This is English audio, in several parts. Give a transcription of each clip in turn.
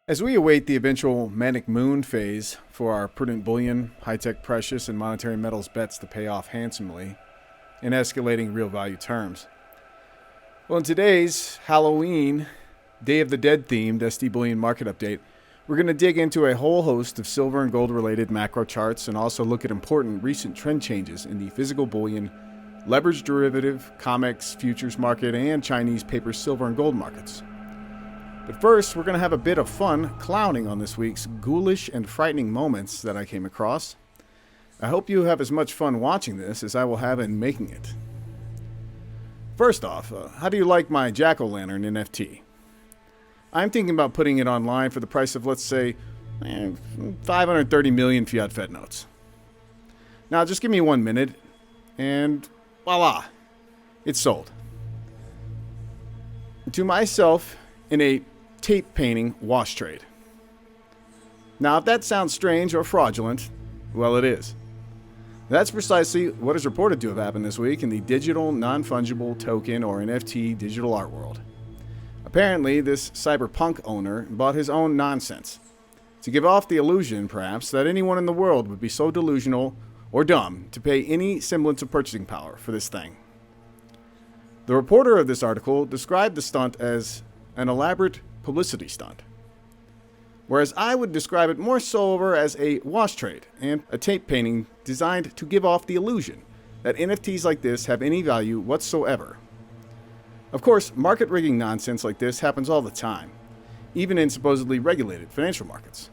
As we await the eventual manic moon phase for our prudent bullion, high-tech precious, and monetary metals bets to pay off handsomely in escalating real value terms. Well, in today's Halloween, Day of the Dead themed SD Bullion Market update, we're going to dig into a whole host of silver and gold related macro charts and also look at important recent trend changes in the physical bullion, leveraged derivative, COMEX futures market, and Chinese paper silver and gold markets. But first, we're going to have a bit of fun clowning on this week's ghoulish and frightening moments that I came across. I hope you have as much fun watching this as I will have in making it. First off, how do you like my Jack'oLantern NFT? I'm thinking about putting it online for the price of, let's say, 530 million fiat Fed notes. Now, just give me 1 minute, and voila, it's sold. To myself, in a tape painting wash trade. Now, if that sounds strange or fraudulent, well, it is. That's precisely what is reported to have happened this week in the digital non-fungible token or NFT digital art world. Apparently, this cyberpunk owner bought his own nonsense to give off the illusion, perhaps, that anyone in the world would be so delusional or dumb to pay any semblance of purchasing power for this thing. The reporter of this article described the stunt as an elaborate publicity stunt, whereas I would describe it more so over as a wash trade and a tape painting designed to give off the illusion that NFTs like this have any value whatsoever. Of course, market rigging nonsense like this happens all the time, even in supposedly regulated financial markets.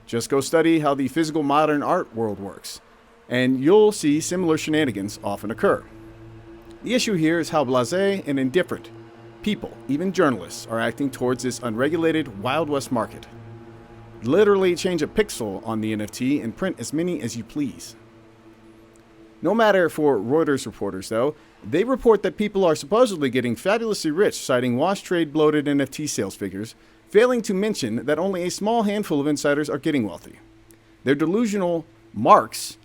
Just go study how the physical modern art world works, and you'll see similar shenanigans often occur. The issue here is how blasé and indifferent people, even journalists, are acting towards this unregulated Wild West market. Literally change a pixel on the NFT and print as many as you please. No matter for Reuters reporters, though, they report that people are supposedly getting fabulously rich, citing wash trade bloated NFT sales figures, failing to mention that only a small handful of insiders are getting wealthy. Their delusional marks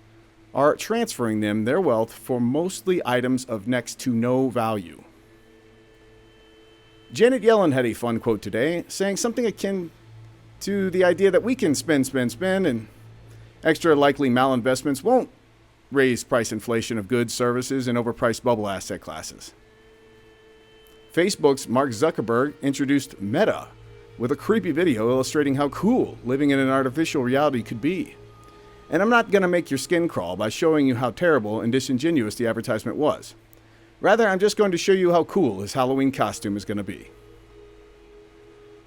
are transferring them their wealth for mostly items of next to no value. Janet Yellen had a fun quote today, saying something akin to the idea that we can spend, and extra likely malinvestments won't raise price inflation of goods, services, and overpriced bubble asset classes. Facebook's Mark Zuckerberg introduced Meta with a creepy video illustrating how cool living in an artificial reality could be. And I'm not going to make your skin crawl by showing you how terrible and disingenuous the advertisement was. Rather, I'm just going to show you how cool his Halloween costume is going to be.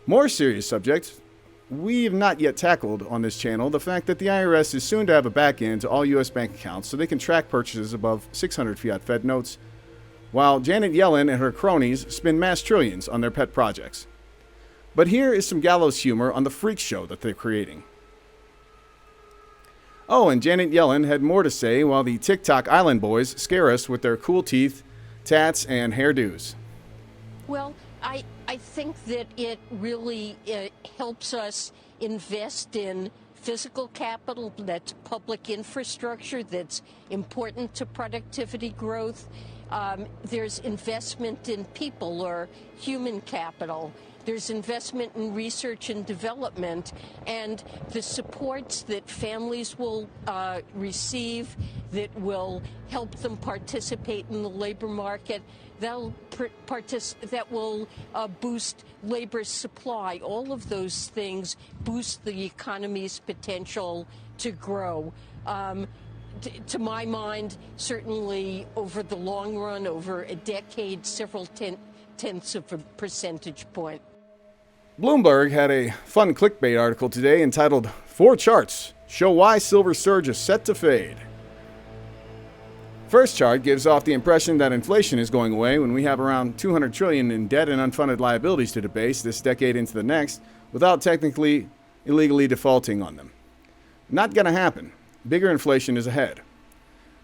More serious subject, we have not yet tackled on this channel the fact that the IRS is soon to have a back end to all U.S. bank accounts so they can track purchases above 600 fiat Fed notes, while Janet Yellen and her cronies spend mass trillions on their pet projects. But here is some gallows humor on the freak show that they're creating. Oh, and Janet Yellen had more to say while the TikTok Island boys scare us with their cool teeth, tats, and hairdos. Well, I think that it really helps us invest in physical capital, that's public infrastructure, that's important to productivity growth. There's investment in people or human capital. There's investment in research and development, and the supports that families will receive that will help them participate in the labor market, that will boost labor supply. All of those things boost the economy's potential to grow. To my mind, certainly over the long run, over a decade, several tenths of a percentage point. Bloomberg had a fun clickbait article today entitled 4 Charts Show Why Silver Surge is Set to Fade. First chart gives off the impression that inflation is going away when we have around 200 trillion in debt and unfunded liabilities to debase this decade into the next without technically illegally defaulting on them. Not gonna happen. Bigger inflation is ahead.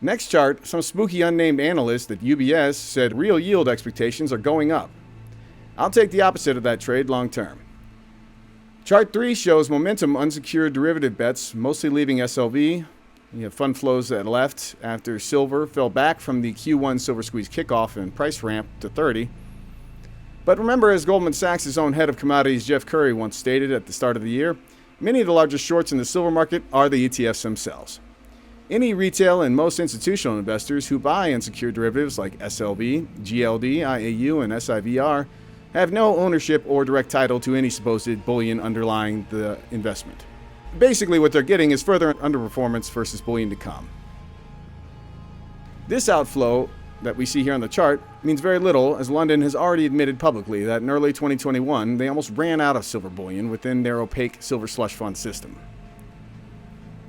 Next chart, some spooky unnamed analyst at UBS said real yield expectations are going up. I'll take the opposite of that trade long term. Chart 3 shows momentum unsecured derivative bets, mostly leaving SLV. You have fund flows that left after silver fell back from the Q1 silver squeeze kickoff and price ramp to 30. But remember, as Goldman Sachs' own head of commodities, Jeff Curry, once stated at the start of the year, many of the largest shorts in the silver market are the ETFs themselves. Any retail and most institutional investors who buy unsecured derivatives like SLV, GLD, IAU, and SIVR have no ownership or direct title to any supposed bullion underlying the investment. Basically, what they're getting is further underperformance versus bullion to come. This outflow that we see here on the chart means very little, as London has already admitted publicly that in early 2021 they almost ran out of silver bullion within their opaque silver slush fund system.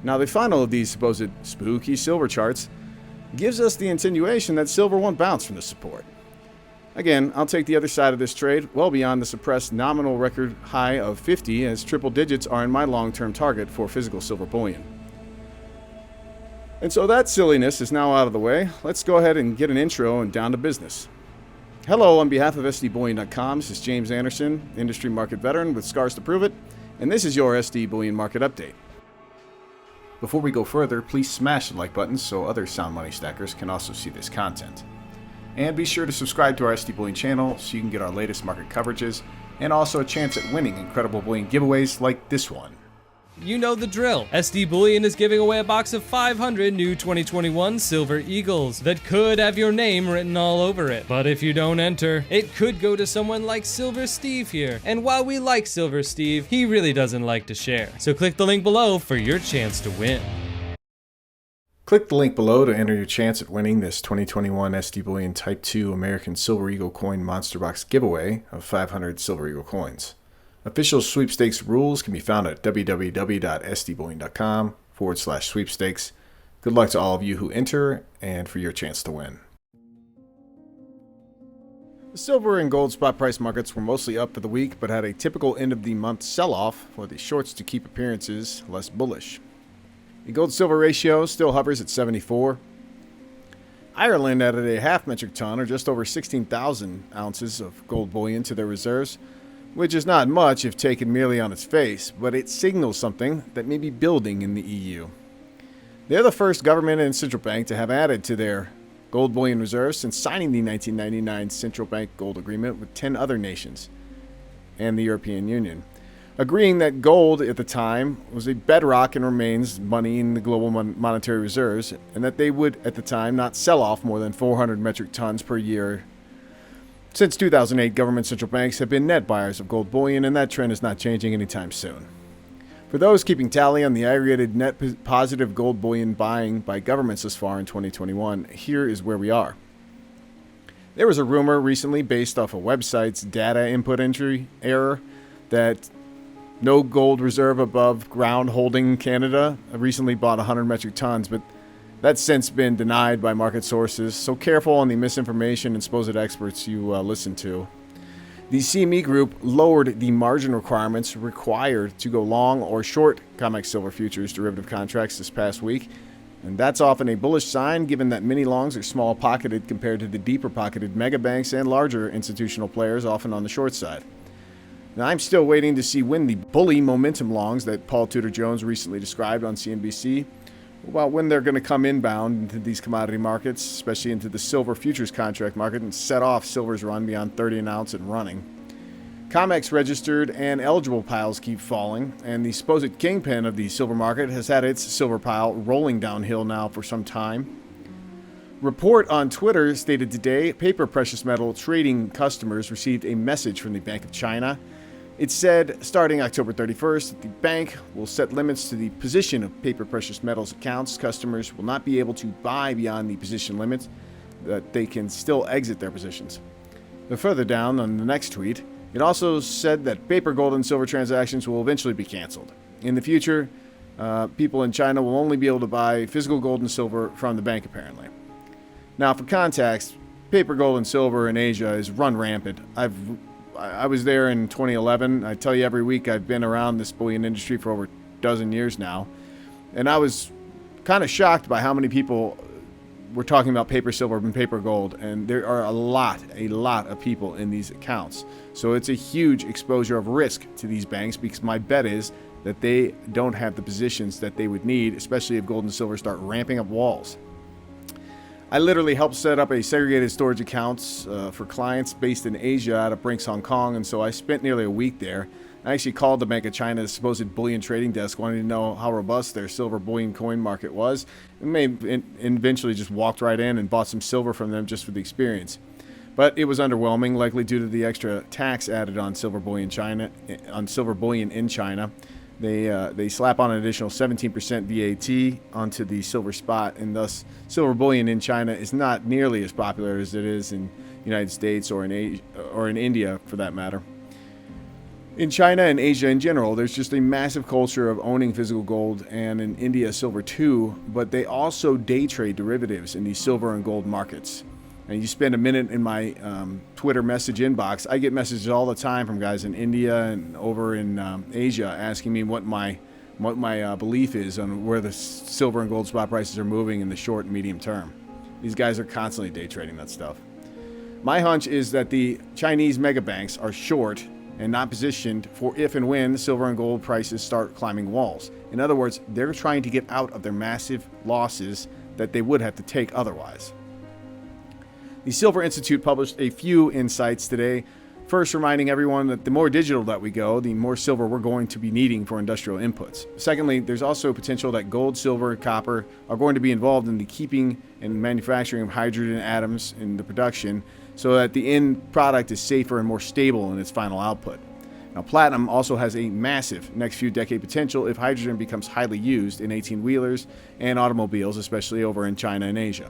Now, the final of these supposed spooky silver charts gives us the insinuation that silver won't bounce from this support. Again, I'll take the other side of this trade well beyond the suppressed nominal record high of 50, as triple digits are in my long-term target for physical silver bullion. And so that silliness is now out of the way. Let's go ahead and get an intro and down to business. Hello, on behalf of SDBullion.com, this is James Anderson, industry market veteran with scars to prove it, and this is your SD Bullion Market Update. Before we go further, please smash the like button so other sound money stackers can also see this content. And be sure to subscribe to our SD Bullion channel so you can get our latest market coverages and also a chance at winning incredible bullion giveaways like this one. You know the drill. SD Bullion is giving away a box of 500 new 2021 Silver Eagles that could have your name written all over it. But if you don't enter, it could go to someone like Silver Steve here. And while we like Silver Steve, he really doesn't like to share. So click the link below for your chance to win. Click the link below to enter your chance at winning this 2021 SD Bullion Type 2 American Silver Eagle Coin Monster Box giveaway of 500 Silver Eagle coins. Official sweepstakes rules can be found at www.sdbullion.com/sweepstakes. Good luck to all of you who enter and for your chance to win. The silver and gold spot price markets were mostly up for the week, but had a typical end-of-the-month sell-off for the shorts to keep appearances less bullish. The gold-silver ratio still hovers at 74. Ireland added a half metric ton, or just over 16,000 ounces of gold bullion to their reserves, which is not much if taken merely on its face, but it signals something that may be building in the EU. They're the first government and central bank to have added to their gold bullion reserves since signing the 1999 Central Bank Gold Agreement with 10 other nations and the European Union, agreeing that gold at the time was a bedrock and remains money in the global monetary reserves, and that they would at the time not sell off more than 400 metric tons per year. Since 2008, government central banks have been net buyers of gold bullion, and that trend is not changing anytime soon. For those keeping tally on the aggregated net positive gold bullion buying by governments thus far in 2021, here is where we are. There was a rumor recently based off a website's data input entry error that no gold reserve above ground holding Canada recently bought 100 metric tons, but that's since been denied by market sources, so careful on the misinformation and supposed experts you listen to. The CME Group lowered the margin requirements required to go long or short COMEX silver futures derivative contracts this past week, and that's often a bullish sign given that many longs are small-pocketed compared to the deeper-pocketed mega banks and larger institutional players often on the short side. Now, I'm still waiting to see when the bully momentum longs that Paul Tudor Jones recently described on CNBC, well, when they're going to come inbound into these commodity markets, especially into the silver futures contract market, and set off silver's run beyond 30 an ounce and running. COMEX registered and eligible piles keep falling, and the supposed kingpin of the silver market has had its silver pile rolling downhill now for some time. Report on Twitter stated today paper precious metal trading customers received a message from the Bank of China. It said, starting October 31st, that the bank will set limits to the position of paper precious metals accounts. Customers will not be able to buy beyond the position limits, that they can still exit their positions. But further down on the next tweet, it also said that paper gold and silver transactions will eventually be canceled. In the future, people in China will only be able to buy physical gold and silver from the bank, apparently. Now, for context, paper gold and silver in Asia is run rampant. I was there in 2011. I tell you, every week I've been around this bullion industry for over a dozen years now. And I was kind of shocked by how many people were talking about paper silver and paper gold. And there are a lot of people in these accounts. So it's a huge exposure of risk to these banks, because my bet is that they don't have the positions that they would need, especially if gold and silver start ramping up walls. I literally helped set up a segregated storage accounts for clients based in Asia out of Brinks, Hong Kong, and so I spent nearly a week there. I actually called the Bank of China's supposed bullion trading desk, wanting to know how robust their silver bullion coin market was, and eventually just walked right in and bought some silver from them just for the experience. But it was underwhelming, likely due to the extra tax added on silver bullion in China. They slap on an additional 17% VAT onto the silver spot, and thus silver bullion in China is not nearly as popular as it is in the United States or in Asia, or in India for that matter. In China and Asia in general, there's just a massive culture of owning physical gold, and in India silver too, but they also day trade derivatives in these silver and gold markets. And you spend a minute in my Twitter message inbox, I get messages all the time from guys in India and over in Asia asking me what my belief is on where the silver and gold spot prices are moving in the short and medium term. These guys are constantly day trading that stuff. My hunch is that the Chinese mega banks are short and not positioned for if and when silver and gold prices start climbing walls. In other words, they're trying to get out of their massive losses that they would have to take otherwise. The Silver Institute published a few insights today. First, reminding everyone that the more digital that we go, the more silver we're going to be needing for industrial inputs. Secondly, there's also potential that gold, silver, and copper are going to be involved in the keeping and manufacturing of hydrogen atoms in the production, so that the end product is safer and more stable in its final output. Now, platinum also has a massive next few decade potential if hydrogen becomes highly used in 18-wheelers and automobiles, especially over in China and Asia.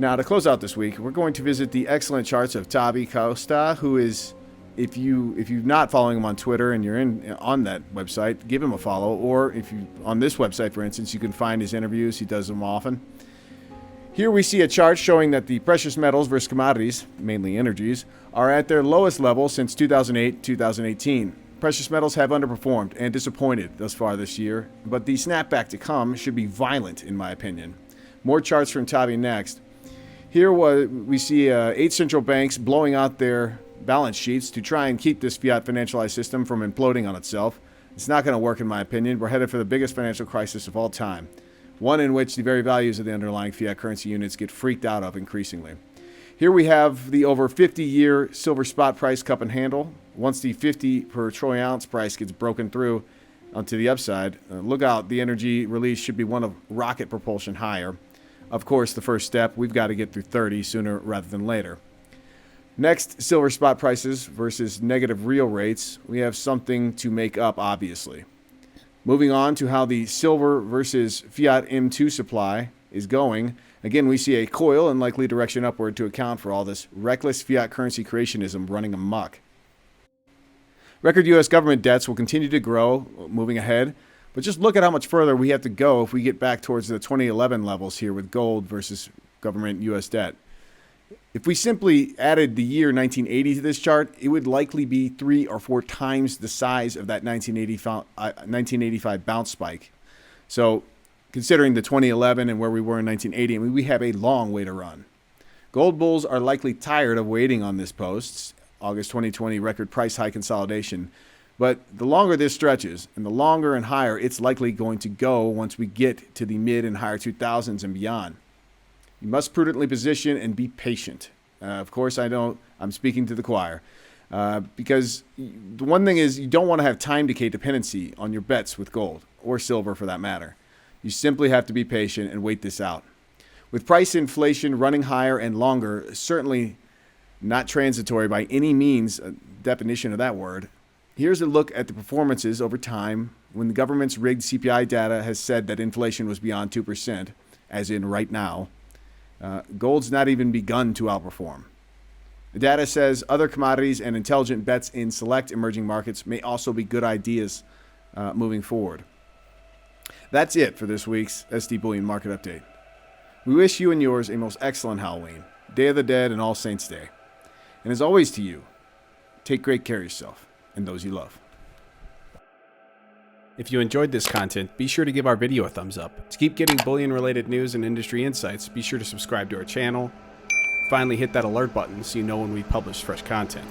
Now, to close out this week, we're going to visit the excellent charts of Tavi Costa, who is, if you're not following him on Twitter and you're on that website, give him a follow. Or if you on this website, for instance, you can find his interviews. He does them often. Here we see a chart showing that the precious metals versus commodities, mainly energies, are at their lowest level since 2008-2018. Precious metals have underperformed and disappointed thus far this year, but the snapback to come should be violent, in my opinion. More charts from Tavi next. Here we see 8 central banks blowing out their balance sheets to try and keep this fiat financialized system from imploding on itself. It's not going to work, in my opinion. We're headed for the biggest financial crisis of all time, one in which the very values of the underlying fiat currency units get freaked out of increasingly. Here we have the over 50-year silver spot price cup and handle. Once the 50 per troy ounce price gets broken through onto the upside, look out, the energy release should be one of rocket propulsion higher. Of course, the first step, we've got to get through 30 sooner rather than later. Next, silver spot prices versus negative real rates. We have something to make up, obviously. Moving on to how the silver versus fiat M2 supply is going. Again, we see a coil and likely direction upward to account for all this reckless fiat currency creationism running amok. Record U.S. government debts will continue to grow moving ahead. But just look at how much further we have to go if we get back towards the 2011 levels here with gold versus government U.S. debt. If we simply added the year 1980 to this chart, it would likely be 3 or 4 times the size of that 1985 bounce spike. So considering the 2011 and where we were in 1980, I mean, we have a long way to run. Gold bulls are likely tired of waiting on this post, August 2020 record price high consolidation. But the longer this stretches, and the longer and higher it's likely going to go once we get to the mid and higher 2000s and beyond. You must prudently position and be patient. Of course, I'm speaking to the choir. Because the one thing is, you don't want to have time decay dependency on your bets with gold, or silver for that matter. You simply have to be patient and wait this out. With price inflation running higher and longer, certainly not transitory by any means, definition of that word, here's a look at the performances over time when the government's rigged CPI data has said that inflation was beyond 2%, as in right now. Gold's not even begun to outperform. The data says other commodities and intelligent bets in select emerging markets may also be good ideas moving forward. That's it for this week's SD Bullion Market Update. We wish you and yours a most excellent Halloween, Day of the Dead, and All Saints Day. And as always to you, take great care of yourself and those you love. If you enjoyed this content, be sure to give our video a thumbs up. To keep getting bullion-related news and industry insights, be sure to subscribe to our channel. Finally, hit that alert button so you know when we publish fresh content.